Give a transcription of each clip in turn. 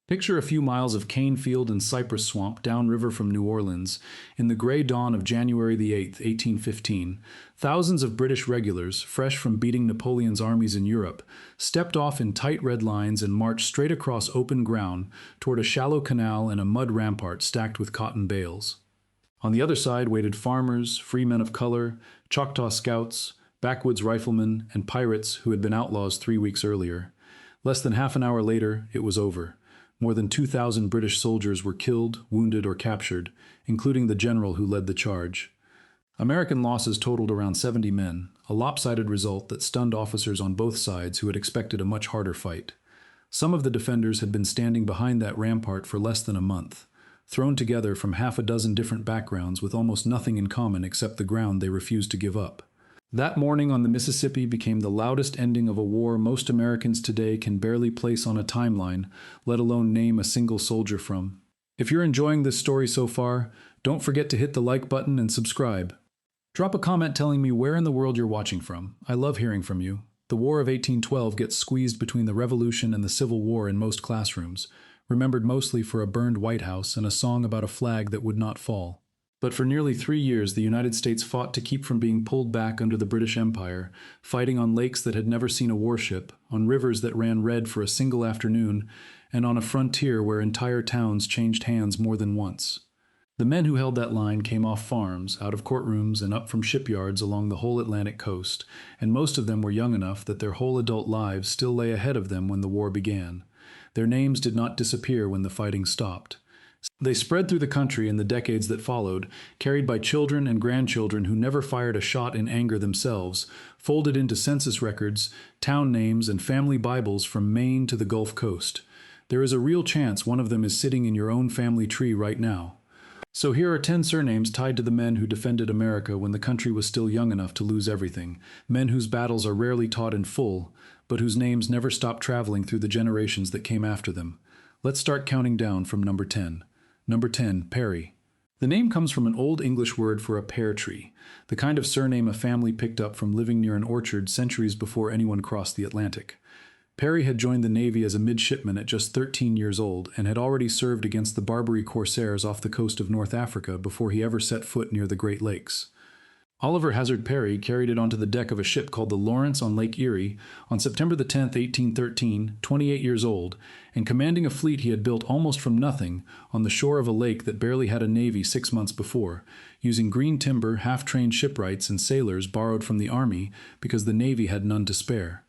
Picture a few miles of cane field and cypress swamp downriver from New Orleans. In the gray dawn of January the 8th, 1815, thousands of British regulars, fresh from beating Napoleon's armies in Europe, stepped off in tight red lines and marched straight across open ground toward a shallow canal and a mud rampart stacked with cotton bales. On the other side waited farmers, free men of color, Choctaw scouts, backwoods riflemen, and pirates who had been outlaws 3 weeks earlier. Less than half an hour later, it was over. More than 2,000 British soldiers were killed, wounded, or captured, including the general who led the charge. American losses totaled around 70 men, a lopsided result that stunned officers on both sides who had expected a much harder fight. Some of the defenders had been standing behind that rampart for less than a month, thrown together from half a dozen different backgrounds with almost nothing in common except the ground they refused to give up. That morning on the Mississippi became the loudest ending of a war most Americans today can barely place on a timeline, let alone name a single soldier from. If you're enjoying this story so far, don't forget to hit the like button and subscribe. Drop a comment telling me where in the world you're watching from. I love hearing from you. The War of 1812 gets squeezed between the Revolution and the Civil War in most classrooms, remembered mostly for a burned White House and a song about a flag that would not fall. But for nearly 3 years, the United States fought to keep from being pulled back under the British Empire, fighting on lakes that had never seen a warship, on rivers that ran red for a single afternoon, and on a frontier where entire towns changed hands more than once. The men who held that line came off farms, out of courtrooms, and up from shipyards along the whole Atlantic coast, and most of them were young enough that their whole adult lives still lay ahead of them when the war began. Their names did not disappear when the fighting stopped. They spread through the country in the decades that followed, carried by children and grandchildren who never fired a shot in anger themselves, folded into census records, town names, and family Bibles from Maine to the Gulf Coast. There is a real chance one of them is sitting in your own family tree right now. So here are 10 surnames tied to the men who defended America when the country was still young enough to lose everything, men whose battles are rarely taught in full, but whose names never stopped traveling through the generations that came after them. Let's start counting down from number 10. Number 10, Perry. The name comes from an Old English word for a pear tree, the kind of surname a family picked up from living near an orchard centuries before anyone crossed the Atlantic. Perry had joined the Navy as a midshipman at just 13 years old and had already served against the Barbary corsairs off the coast of North Africa before he ever set foot near the Great Lakes. Oliver Hazard Perry carried it onto the deck of a ship called the Lawrence on Lake Erie on September the 10th, 1813, 28 years old, and commanding a fleet he had built almost from nothing on the shore of a lake that barely had a navy 6 months before, using green timber, half-trained shipwrights, and sailors borrowed from the army because the navy had none to spare.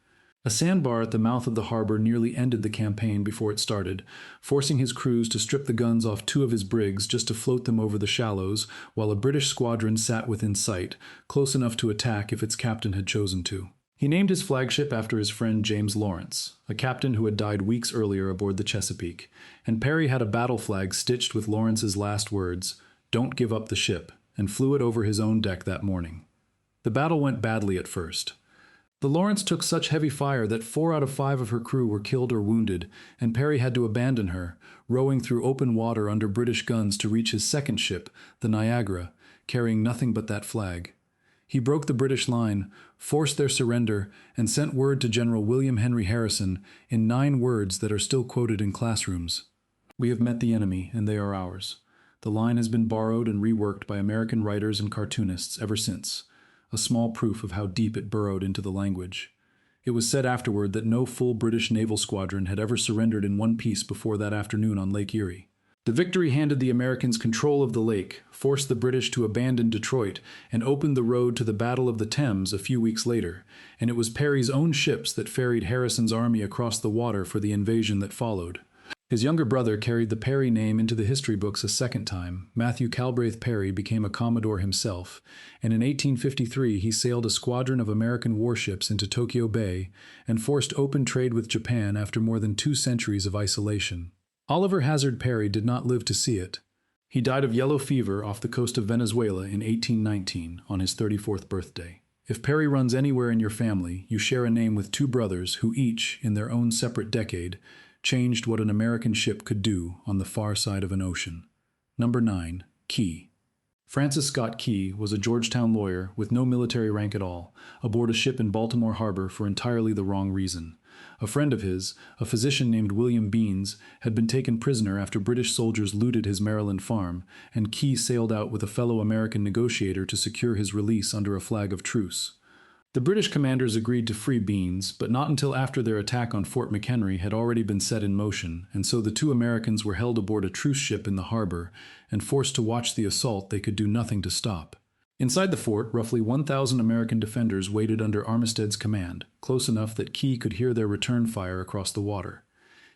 A sandbar at the mouth of the harbor nearly ended the campaign before it started, forcing his crews to strip the guns off 2 of his brigs just to float them over the shallows, while a British squadron sat within sight, close enough to attack if its captain had chosen to. He named his flagship after his friend James Lawrence, a captain who had died weeks earlier aboard the Chesapeake, and Perry had a battle flag stitched with Lawrence's last words, "Don't give up the ship," and flew it over his own deck that morning. The battle went badly at first. The Lawrence took such heavy fire that 4 out of 5 of her crew were killed or wounded, and Perry had to abandon her, rowing through open water under British guns to reach his second ship, the Niagara, carrying nothing but that flag. He broke the British line, forced their surrender, and sent word to General William Henry Harrison in 9 words that are still quoted in classrooms. "We have met the enemy, and they are ours. The line has been borrowed and reworked by American writers and cartoonists ever since, a small proof of how deep it burrowed into the language." It was said afterward that no full British naval squadron had ever surrendered in one piece before that afternoon on Lake Erie. The victory handed the Americans control of the lake, forced the British to abandon Detroit, and opened the road to the Battle of the Thames a few weeks later, and it was Perry's own ships that ferried Harrison's army across the water for the invasion that followed. His younger brother carried the Perry name into the history books a second time. Matthew Calbraith Perry became a Commodore himself, and in 1853 he sailed a squadron of American warships into Tokyo Bay and forced open trade with Japan after more than 2 centuries of isolation. Oliver Hazard Perry did not live to see it. He died of yellow fever off the coast of Venezuela in 1819 on his 34th birthday. If Perry runs anywhere in your family, you share a name with 2 brothers who each, in their own separate decade, changed what an American ship could do on the far side of an ocean. Number 9, Key. Francis Scott Key was a Georgetown lawyer with no military rank at all, aboard a ship in Baltimore Harbor for entirely the wrong reason. A friend of his, a physician named William Beans, had been taken prisoner after British soldiers looted his Maryland farm, and Key sailed out with a fellow American negotiator to secure his release under a flag of truce. The British commanders agreed to free Beans, but not until after their attack on Fort McHenry had already been set in motion, and so the two Americans were held aboard a truce ship in the harbor and forced to watch the assault they could do nothing to stop. Inside the fort, roughly 1,000 American defenders waited under Armistead's command, close enough that Key could hear their return fire across the water.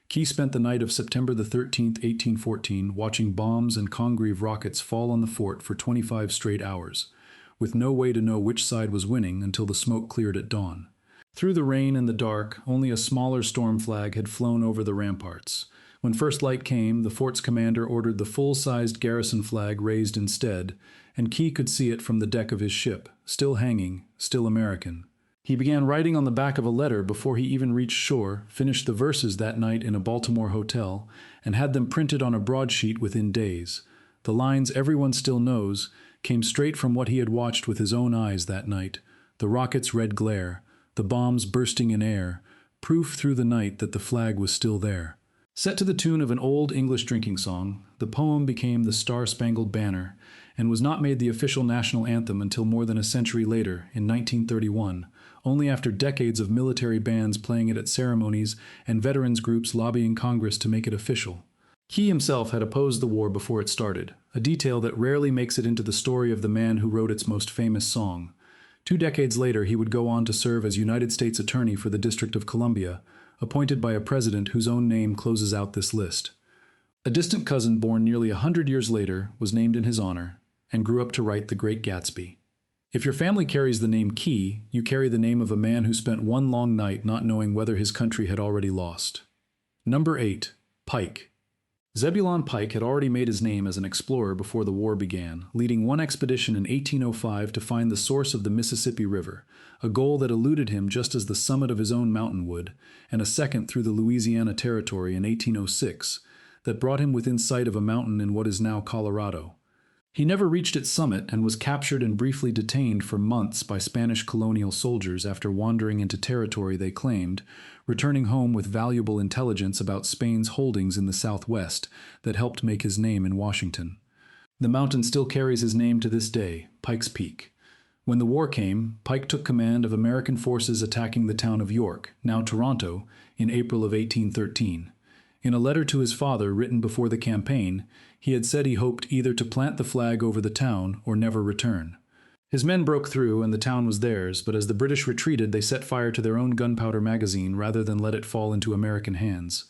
Key spent the night of September the 13th, 1814, watching bombs and Congreve rockets fall on the fort for 25 straight hours, with no way to know which side was winning until the smoke cleared at dawn. Through the rain and the dark, only a smaller storm flag had flown over the ramparts. When first light came, the fort's commander ordered the full-sized garrison flag raised instead, and Key could see it from the deck of his ship, still hanging, still American. He began writing on the back of a letter before he even reached shore, finished the verses that night in a Baltimore hotel, and had them printed on a broadsheet within days. The lines everyone still knows came straight from what he had watched with his own eyes that night: the rocket's red glare, the bombs bursting in air, proof through the night that the flag was still there. Set to the tune of an old English drinking song, the poem became the Star-Spangled Banner, and was not made the official national anthem until more than a century later, in 1931, only after decades of military bands playing it at ceremonies and veterans groups lobbying Congress to make it official. Key himself had opposed the war before it started, a detail that rarely makes it into the story of the man who wrote its most famous song. 2 decades later, he would go on to serve as United States Attorney for the District of Columbia, appointed by a president whose own name closes out this list. A distant cousin born nearly 100 years later was named in his honor and grew up to write The Great Gatsby. If your family carries the name Key, you carry the name of a man who spent one long night not knowing whether his country had already lost. Number 8. Pike. Zebulon Pike had already made his name as an explorer before the war began, leading one expedition in 1805 to find the source of the Mississippi River, a goal that eluded him just as the summit of his own mountain would, and a second through the Louisiana Territory in 1806 that brought him within sight of a mountain in what is now Colorado. He never reached its summit and was captured and briefly detained for months by Spanish colonial soldiers after wandering into territory they claimed, returning home with valuable intelligence about Spain's holdings in the southwest that helped make his name in Washington. The mountain still carries his name to this day, Pike's Peak. When the war came, Pike took command of American forces attacking the town of York, now Toronto, in April of 1813. In a letter to his father written before the campaign, he had said he hoped either to plant the flag over the town or never return. His men broke through and the town was theirs, but as the British retreated, they set fire to their own gunpowder magazine rather than let it fall into American hands.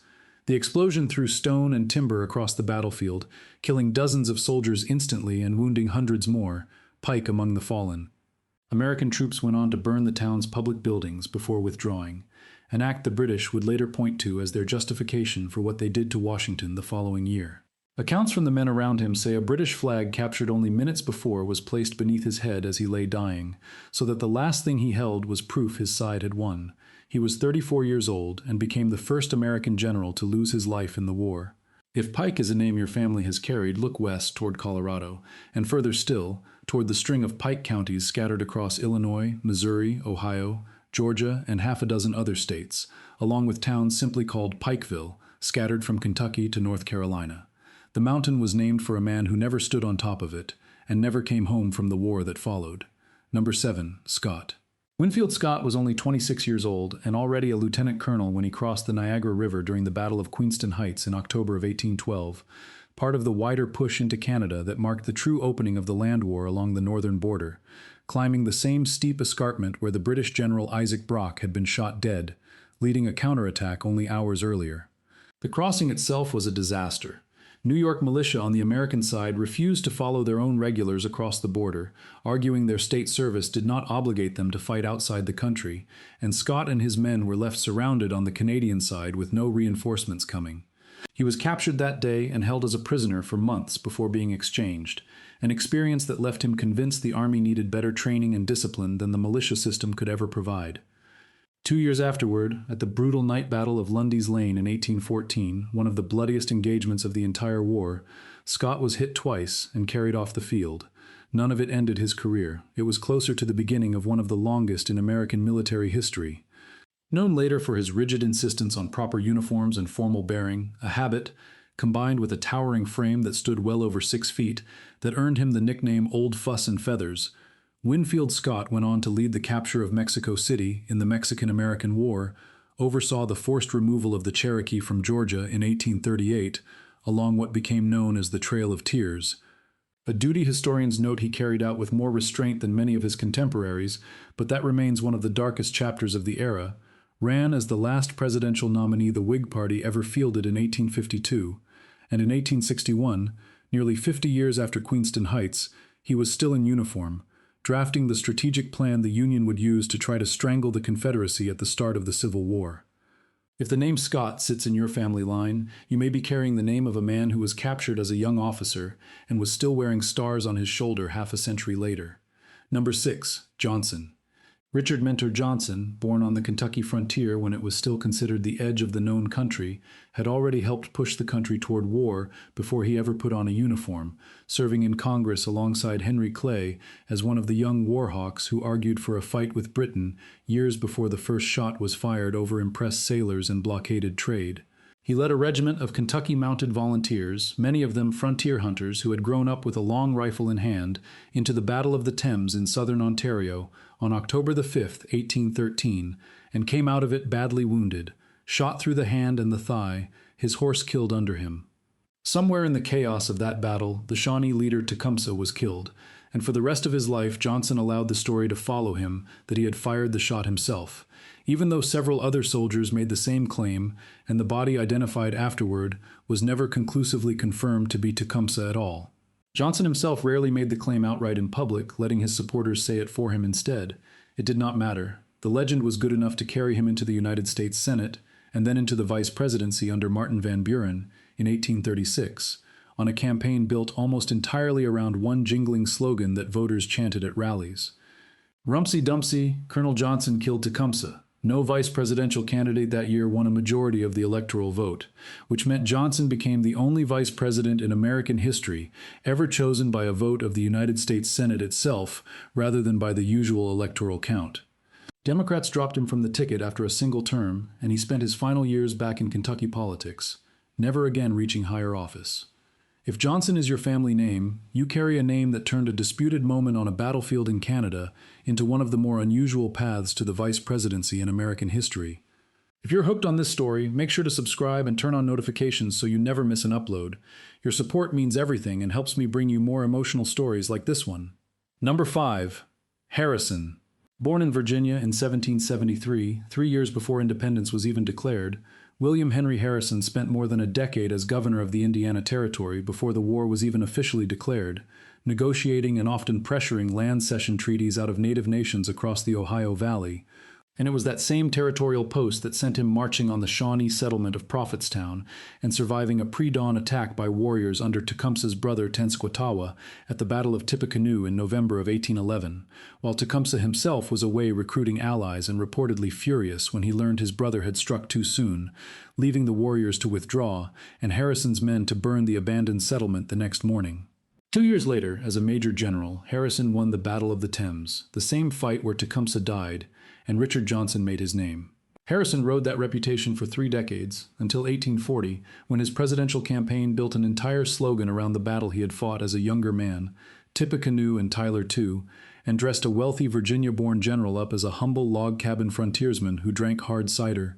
The explosion threw stone and timber across the battlefield, killing dozens of soldiers instantly and wounding hundreds more, Pike among the fallen. American troops went on to burn the town's public buildings before withdrawing, an act the British would later point to as their justification for what they did to Washington the following year. Accounts from the men around him say a British flag captured only minutes before was placed beneath his head as he lay dying, so that the last thing he held was proof his side had won. He was 34 years old and became the first American general to lose his life in the war. If Pike is a name your family has carried, look west toward Colorado, and further still, toward the string of Pike counties scattered across Illinois, Missouri, Ohio, Georgia, and half a dozen other states, along with towns simply called Pikeville, scattered from Kentucky to North Carolina. The mountain was named for a man who never stood on top of it, and never came home from the war that followed. Number 7. Scott. Winfield Scott was only 26 years old and already a lieutenant colonel when he crossed the Niagara River during the Battle of Queenston Heights in October of 1812, part of the wider push into Canada that marked the true opening of the land war along the northern border, climbing the same steep escarpment where the British General Isaac Brock had been shot dead, leading a counterattack only hours earlier. The crossing itself was a disaster. New York militia on the American side refused to follow their own regulars across the border, arguing their state service did not obligate them to fight outside the country, and Scott and his men were left surrounded on the Canadian side with no reinforcements coming. He was captured that day and held as a prisoner for months before being exchanged, an experience that left him convinced the Army needed better training and discipline than the militia system could ever provide. 2 years afterward, at the brutal night battle of Lundy's Lane in 1814, one of the bloodiest engagements of the entire war, Scott was hit twice and carried off the field. None of it ended his career. It was closer to the beginning of one of the longest in American military history. Known later for his rigid insistence on proper uniforms and formal bearing, a habit, combined with a towering frame that stood well over 6 feet, that earned him the nickname Old Fuss and Feathers, Winfield Scott went on to lead the capture of Mexico City in the Mexican-American War, oversaw the forced removal of the Cherokee from Georgia in 1838, along what became known as the Trail of Tears. A duty historians note he carried out with more restraint than many of his contemporaries, but that remains one of the darkest chapters of the era, ran as the last presidential nominee the Whig Party ever fielded in 1852, and in 1861, nearly 50 years after Queenston Heights, he was still in uniform, drafting the strategic plan the Union would use to try to strangle the Confederacy at the start of the Civil War. If the name Scott sits in your family line, you may be carrying the name of a man who was captured as a young officer and was still wearing stars on his shoulder half a century later. Number 6. Johnson. Richard Mentor Johnson, born on the Kentucky frontier when it was still considered the edge of the known country, had already helped push the country toward war before he ever put on a uniform, serving in Congress alongside Henry Clay as one of the young warhawks who argued for a fight with Britain years before the first shot was fired over impressed sailors and blockaded trade. He led a regiment of Kentucky mounted volunteers, many of them frontier hunters who had grown up with a long rifle in hand, into the Battle of the Thames in southern Ontario on October the 5th, 1813, and came out of it badly wounded, shot through the hand and the thigh, his horse killed under him. Somewhere in the chaos of that battle, the Shawnee leader Tecumseh was killed, and for the rest of his life Johnson allowed the story to follow him that he had fired the shot himself, even though several other soldiers made the same claim, and the body identified afterward was never conclusively confirmed to be Tecumseh at all. Johnson himself rarely made the claim outright in public, letting his supporters say it for him instead. It did not matter. The legend was good enough to carry him into the United States Senate, and then into the vice presidency under Martin Van Buren in 1836, on a campaign built almost entirely around one jingling slogan that voters chanted at rallies. Rumpsy-dumpsy, Colonel Johnson killed Tecumseh. No vice presidential candidate that year won a majority of the electoral vote, which meant Johnson became the only vice president in American history ever chosen by a vote of the United States Senate itself rather than by the usual electoral count. Democrats dropped him from the ticket after a single term, and he spent his final years back in Kentucky politics, never again reaching higher office. If Johnson is your family name, you carry a name that turned a disputed moment on a battlefield in Canada into one of the more unusual paths to the vice presidency in American history. If you're hooked on this story, make sure to subscribe and turn on notifications so you never miss an upload. Your support means everything and helps me bring you more emotional stories like this one. Number 5. Harrison. Born in Virginia in 1773, 3 years before independence was even declared, William Henry Harrison spent more than a decade as governor of the Indiana Territory before the war was even officially declared, negotiating and often pressuring land cession treaties out of native nations across the Ohio Valley. And it was that same territorial post that sent him marching on the Shawnee settlement of Prophetstown and surviving a pre-dawn attack by warriors under Tecumseh's brother Tenskwatawa at the Battle of Tippecanoe in November of 1811, while Tecumseh himself was away recruiting allies and reportedly furious when he learned his brother had struck too soon, leaving the warriors to withdraw and Harrison's men to burn the abandoned settlement the next morning. 2 years later, as a major general, Harrison won the Battle of the Thames, the same fight where Tecumseh died, and Richard Johnson made his name. Harrison rode that reputation for 3 decades, until 1840, when his presidential campaign built an entire slogan around the battle he had fought as a younger man, Tippecanoe and Tyler too, and dressed a wealthy Virginia-born general up as a humble log cabin frontiersman who drank hard cider.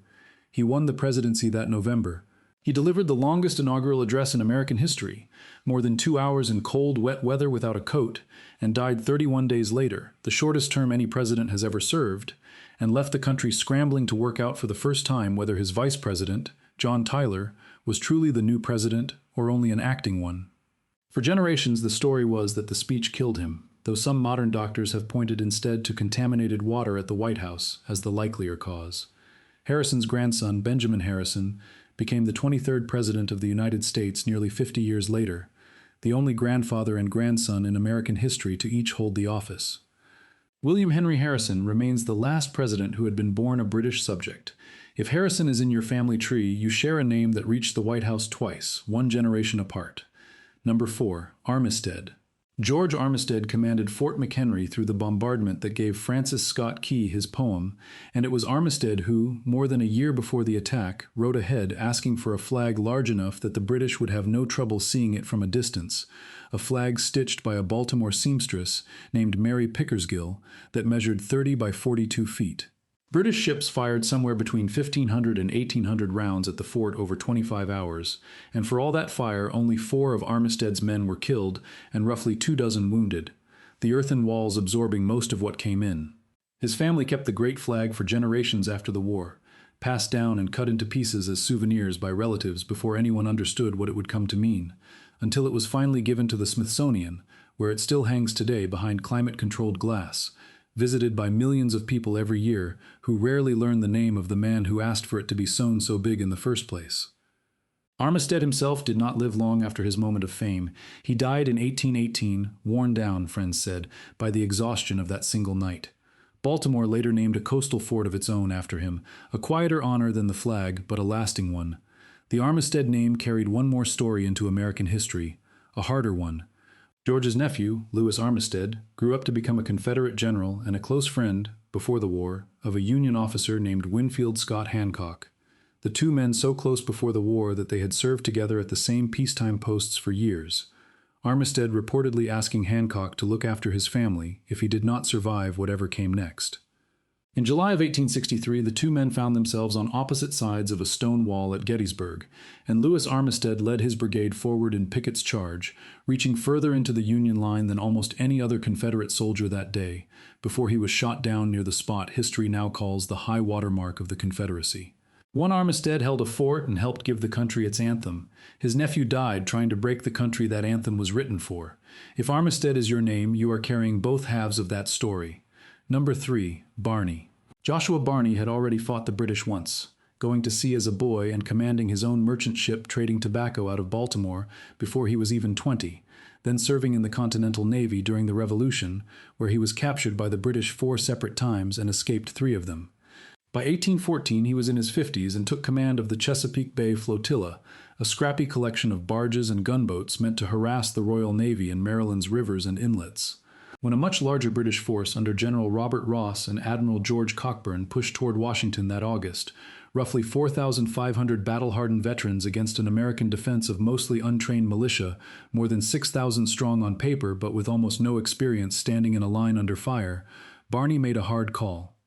He won the presidency that November. He delivered the longest inaugural address in American history, more than 2 hours in cold, wet weather without a coat, and died 31 days later, the shortest term any president has ever served, and left the country scrambling to work out for the first time whether his vice president, John Tyler, was truly the new president or only an acting one. For generations, the story was that the speech killed him, though some modern doctors have pointed instead to contaminated water at the White House as the likelier cause. Harrison's grandson, Benjamin Harrison, became the 23rd President of the United States nearly 50 years later, the only grandfather and grandson in American history to each hold the office. William Henry Harrison remains the last president who had been born a British subject. If Harrison is in your family tree, you share a name that reached the White House twice, one generation apart. Number 4. Armistead. George Armistead commanded Fort McHenry through the bombardment that gave Francis Scott Key his poem, and it was Armistead who, more than a year before the attack, rode ahead asking for a flag large enough that the British would have no trouble seeing it from a distance, a flag stitched by a Baltimore seamstress named Mary Pickersgill that measured 30 by 42 feet. British ships fired somewhere between 1,500 and 1,800 rounds at the fort over 25 hours, and for all that fire, only 4 of Armistead's men were killed and roughly 24 wounded, the earthen walls absorbing most of what came in. His family kept the great flag for generations after the war, passed down and cut into pieces as souvenirs by relatives before anyone understood what it would come to mean, until it was finally given to the Smithsonian, where it still hangs today behind climate-controlled glass, visited by millions of people every year who rarely learn the name of the man who asked for it to be sewn so big in the first place. Armistead himself did not live long after his moment of fame. He died in 1818, worn down, friends said, by the exhaustion of that single night. Baltimore later named a coastal fort of its own after him, a quieter honor than the flag, but a lasting one. The Armistead name carried one more story into American history, a harder one. George's nephew, Lewis Armistead, grew up to become a Confederate general and a close friend, before the war, of a Union officer named Winfield Scott Hancock. The two men so close before the war that they had served together at the same peacetime posts for years. Armistead reportedly asking Hancock to look after his family if he did not survive whatever came next. In July of 1863, the two men found themselves on opposite sides of a stone wall at Gettysburg, and Lewis Armistead led his brigade forward in Pickett's charge, reaching further into the Union line than almost any other Confederate soldier that day, before he was shot down near the spot history now calls the high water mark of the Confederacy. One Armistead held a fort and helped give the country its anthem. His nephew died trying to break the country that anthem was written for. If Armistead is your name, you are carrying both halves of that story. Number 3, Barney. Joshua Barney had already fought the British once, going to sea as a boy and commanding his own merchant ship trading tobacco out of Baltimore before he was even 20, then serving in the Continental Navy during the Revolution, where he was captured by the British 4 separate times and escaped 3 of them. By 1814 he was in his 50s and took command of the Chesapeake Bay Flotilla, a scrappy collection of barges and gunboats meant to harass the Royal Navy in Maryland's rivers and inlets. When a much larger British force under General Robert Ross and Admiral George Cockburn pushed toward Washington that August, roughly 4,500 battle-hardened veterans against an American defense of mostly untrained militia, more than 6,000 strong on paper but with almost no experience standing in a line under fire, Barney made a hard call.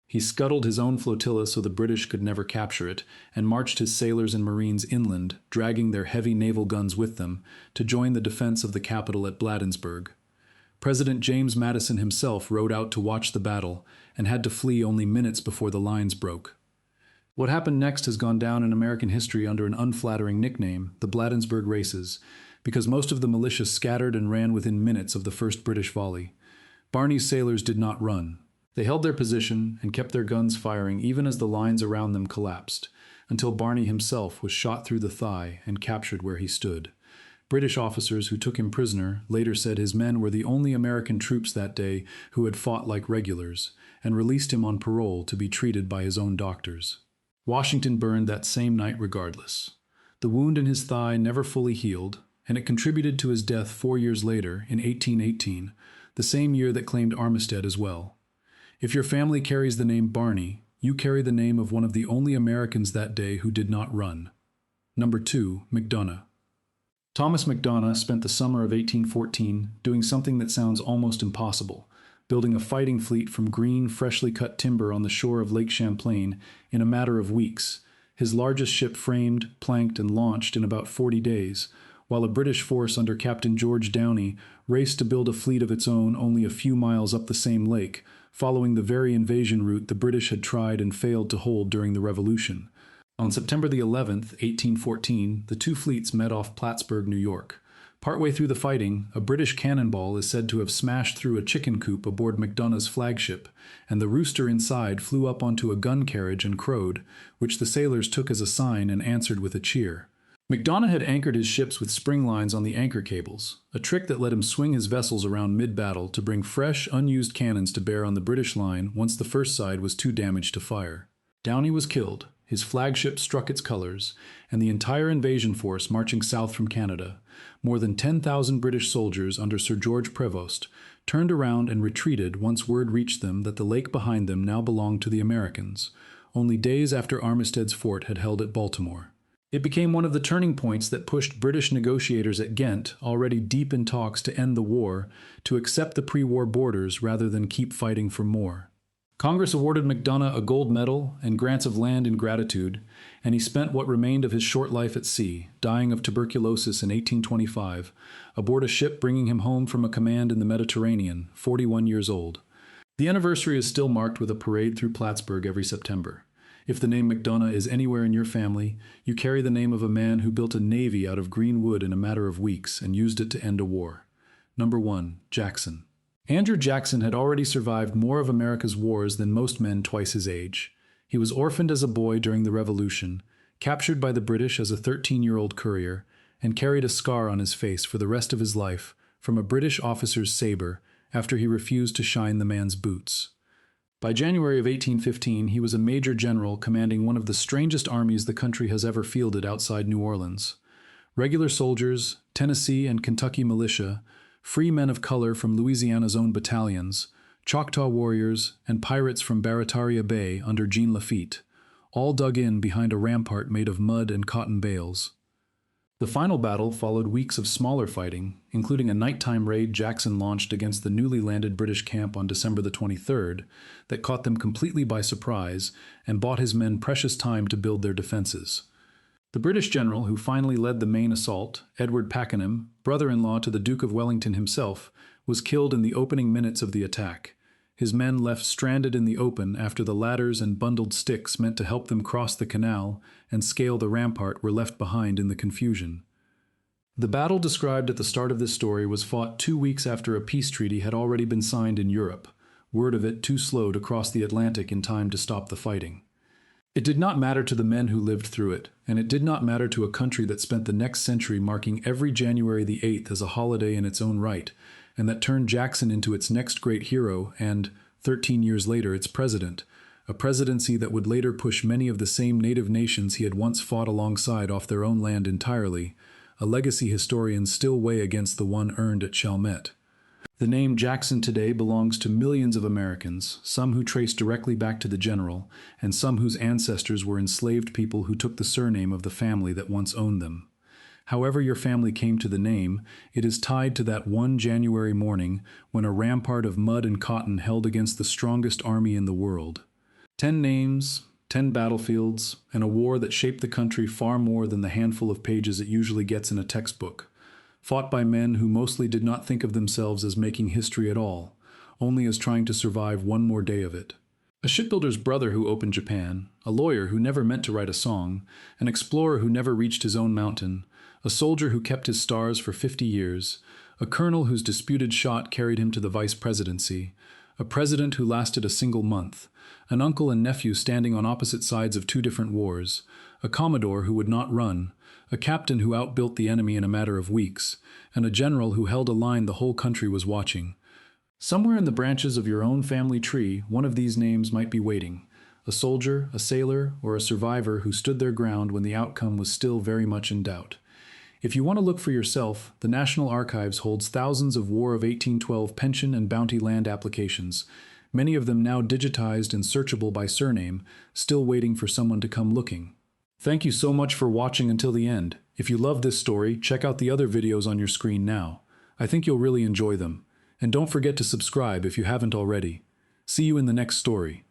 He scuttled his own flotilla so the British could never capture it, and marched his sailors and Marines inland, dragging their heavy naval guns with them, to join the defense of the capital at Bladensburg. President James Madison himself rode out to watch the battle and had to flee only minutes before the lines broke. What happened next has gone down in American history under an unflattering nickname, the Bladensburg Races, because most of the militia scattered and ran within minutes of the first British volley. Barney's sailors did not run. They held their position and kept their guns firing even as the lines around them collapsed, until Barney himself was shot through the thigh and captured where he stood. British officers who took him prisoner later said his men were the only American troops that day who had fought like regulars, and released him on parole to be treated by his own doctors. Washington burned that same night regardless. The wound in his thigh never fully healed, and it contributed to his death 4 years later, in 1818, the same year that claimed Armistead as well. If your family carries the name Barney, you carry the name of one of the only Americans that day who did not run. Number 2, Macdonough. Thomas Macdonough spent the summer of 1814 doing something that sounds almost impossible, building a fighting fleet from green, freshly cut timber on the shore of Lake Champlain in a matter of weeks, his largest ship framed, planked, and launched in about 40 days, while a British force under Captain George Downey raced to build a fleet of its own only a few miles up the same lake, following the very invasion route the British had tried and failed to hold during the Revolution. On September the 11th, 1814, the two fleets met off Plattsburgh, New York. Partway through the fighting, a British cannonball is said to have smashed through a chicken coop aboard Macdonough's flagship, and the rooster inside flew up onto a gun carriage and crowed, which the sailors took as a sign and answered with a cheer. Macdonough had anchored his ships with spring lines on the anchor cables, a trick that let him swing his vessels around mid-battle to bring fresh, unused cannons to bear on the British line once the first side was too damaged to fire. Downey was killed, his flagship struck its colors, and the entire invasion force marching south from Canada, more than 10,000 British soldiers under Sir George Prevost, turned around and retreated once word reached them that the lake behind them now belonged to the Americans, only days after Armistead's fort had held at Baltimore. It became one of the turning points that pushed British negotiators at Ghent, already deep in talks to end the war, to accept the pre-war borders rather than keep fighting for more. Congress awarded Macdonough a gold medal and grants of land in gratitude, and he spent what remained of his short life at sea, dying of tuberculosis in 1825, aboard a ship bringing him home from a command in the Mediterranean, 41 years old. The anniversary is still marked with a parade through Plattsburgh every September. If the name Macdonough is anywhere in your family, you carry the name of a man who built a navy out of green wood in a matter of weeks and used it to end a war. Number 1. Jackson. Andrew Jackson had already survived more of America's wars than most men twice his age. He was orphaned as a boy during the Revolution, captured by the British as a 13-year-old courier, and carried a scar on his face for the rest of his life from a British officer's saber after he refused to shine the man's boots. By January of 1815, he was a major general commanding one of the strangest armies the country has ever fielded outside New Orleans. Regular soldiers, Tennessee and Kentucky militia, free men of color from Louisiana's own battalions, Choctaw warriors, and pirates from Barataria Bay under Jean Lafitte, all dug in behind a rampart made of mud and cotton bales. The final battle followed weeks of smaller fighting, including a nighttime raid Jackson launched against the newly landed British camp on December the 23rd that caught them completely by surprise and bought his men precious time to build their defenses. The British general who finally led the main assault, Edward Pakenham, brother-in-law to the Duke of Wellington himself, was killed in the opening minutes of the attack. His men left stranded in the open after the ladders and bundled sticks meant to help them cross the canal and scale the rampart were left behind in the confusion. The battle described at the start of this story was fought 2 weeks after a peace treaty had already been signed in Europe, word of it too slow to cross the Atlantic in time to stop the fighting. It did not matter to the men who lived through it, and it did not matter to a country that spent the next century marking every January the 8th as a holiday in its own right, and that turned Jackson into its next great hero and, 13 years later, its president, a presidency that would later push many of the same native nations he had once fought alongside off their own land entirely, a legacy historians still weigh against the one earned at Chalmette. The name Jackson today belongs to millions of Americans, some who trace directly back to the general, and some whose ancestors were enslaved people who took the surname of the family that once owned them. However your family came to the name, it is tied to that one January morning when a rampart of mud and cotton held against the strongest army in the world. 10 names, 10 battlefields, and a war that shaped the country far more than the handful of pages it usually gets in a textbook. Fought by men who mostly did not think of themselves as making history at all, only as trying to survive one more day of it. A shipbuilder's brother who opened Japan, a lawyer who never meant to write a song, an explorer who never reached his own mountain, a soldier who kept his stars for 50 years, a colonel whose disputed shot carried him to the vice presidency, a president who lasted a single month, an uncle and nephew standing on opposite sides of 2 different wars, a commodore who would not run, a captain who outbuilt the enemy in a matter of weeks, and a general who held a line the whole country was watching. Somewhere in the branches of your own family tree, one of these names might be waiting. A soldier, a sailor, or a survivor who stood their ground when the outcome was still very much in doubt. If you want to look for yourself, the National Archives holds thousands of War of 1812 pension and bounty land applications, many of them now digitized and searchable by surname, still waiting for someone to come looking. Thank you so much for watching until the end. If you love this story, check out the other videos on your screen now. I think you'll really enjoy them. And don't forget to subscribe if you haven't already. See you in the next story.